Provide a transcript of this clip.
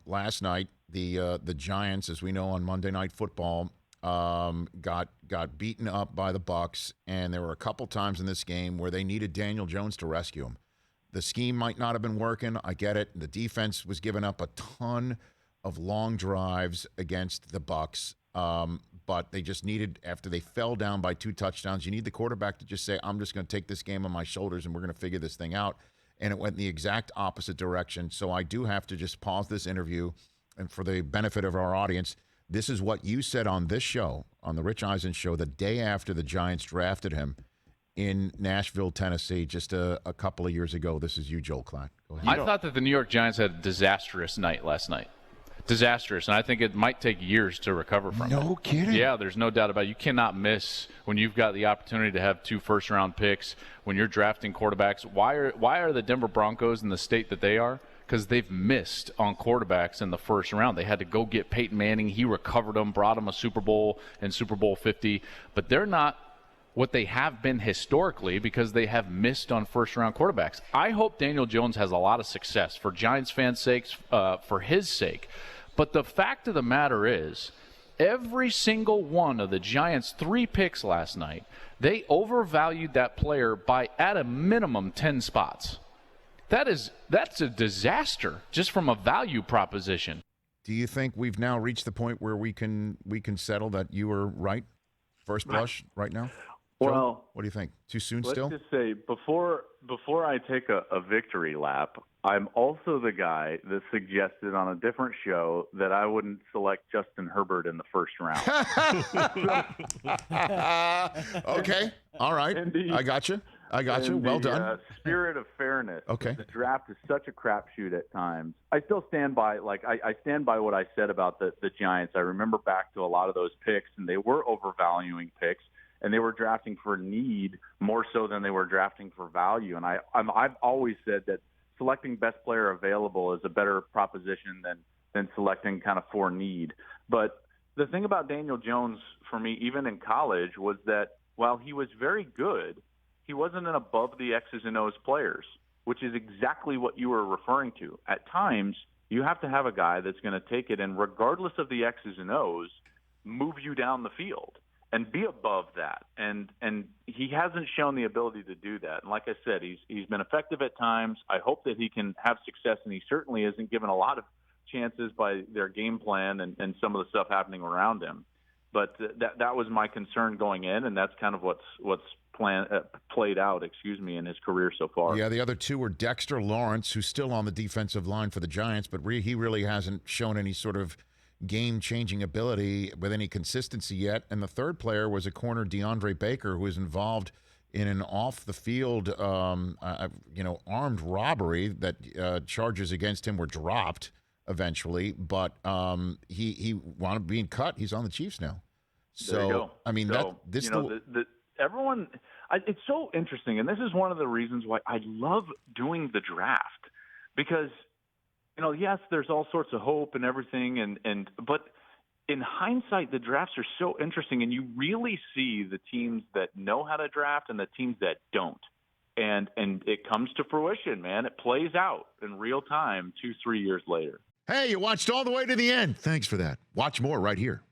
last night, the Giants, as we know on Monday Night Football, got beaten up by the Bucs, and there were a couple times in this game where they needed Daniel Jones to rescue him. The scheme might not have been working. I get it. The defense was giving up a ton of long drives against the Bucs, but they just needed, after they fell down by 2 touchdowns, you need the quarterback to just say, I'm just going to take this game on my shoulders and we're going to figure this thing out. And it went in the exact opposite direction. So I do have to just pause this interview, and for the benefit of our audience, this is what you said on this show, on the Rich Eisen Show, the day after the Giants drafted him in Nashville, Tennessee, just a couple of years ago. This is you, Joel Klatt. Go ahead. I thought that the New York Giants had a disastrous night last night. Disastrous, and I think it might take years to recover from it. No kidding. Yeah, there's no doubt about it. You cannot miss when you've got the opportunity to have 2 first-round picks, when you're drafting quarterbacks. Why are the Denver Broncos in the state that they are? Because they've missed on quarterbacks in the first round. They had to go get Peyton Manning. He recovered them, brought them a Super Bowl and Super Bowl 50. But they're not what they have been historically because they have missed on first-round quarterbacks. I hope Daniel Jones has a lot of success for Giants fans' sakes, for his sake. But the fact of the matter is, every single one of the Giants' 3 picks last night, they overvalued that player by, at a minimum, 10 spots. That's a disaster just from a value proposition. Do you think we've now reached the point where we can settle that you were right, first blush, right now? Well, Joe, what do you think? Too soon still? Let's just say, before I take a victory lap, I'm also the guy that suggested on a different show that I wouldn't select Justin Herbert in the first round. Okay. All right. I got you. Well done. Spirit of fairness. Okay. The draft is such a crapshoot at times. I still stand by, I stand by what I said about the Giants. I remember back to a lot of those picks, and they were overvaluing picks, and they were drafting for need more so than they were drafting for value. And I've always said that selecting best player available is a better proposition than selecting kind of for need. But the thing about Daniel Jones for me, even in college, was that while he was very good, he wasn't an above the X's and O's players, which is exactly what you were referring to. At times, you have to have a guy that's going to take it and, regardless of the X's and O's, move you down the field and be above that. And he hasn't shown the ability to do that. And like I said, he's been effective at times. I hope that he can have success, and he certainly isn't given a lot of chances by their game plan and some of the stuff happening around him. But that was my concern going in, and that's kind of what's played out, in his career so far. Yeah, the other 2 were Dexter Lawrence, who's still on the defensive line for the Giants, but he really hasn't shown any sort of game-changing ability with any consistency yet. And the third player was a corner, DeAndre Baker, who was involved in an off-the-field, armed robbery that charges against him were dropped eventually, but he wound up being cut. He's on the Chiefs now. So, there you go. I mean, everyone, it's so interesting, and this is one of the reasons why I love doing the draft, because, yes, there's all sorts of hope and everything, but in hindsight, the drafts are so interesting, and you really see the teams that know how to draft and the teams that don't, and it comes to fruition, man. It plays out in real time 2-3 years later. Hey, you watched all the way to the end. Thanks for that. Watch more right here.